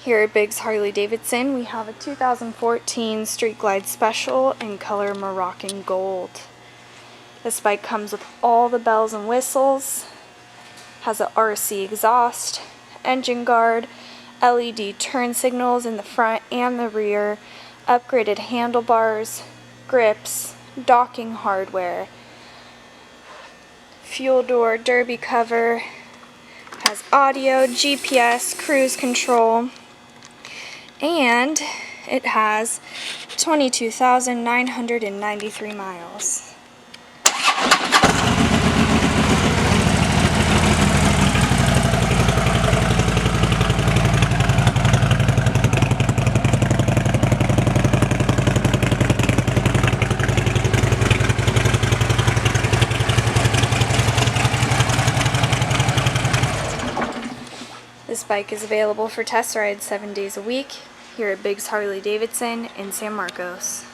Here at Biggs Harley Davidson, we have a 2014 Street Glide Special in color Moroccan Gold. This bike comes with all the bells and whistles, has a RC exhaust, engine guard, LED turn signals in the front and the rear, upgraded handlebars, grips, docking hardware, fuel door derby cover, has audio, GPS, cruise control, and it has 22,993 miles. This bike is available for test rides 7 days a week here at Biggs Harley Davidson in San Marcos.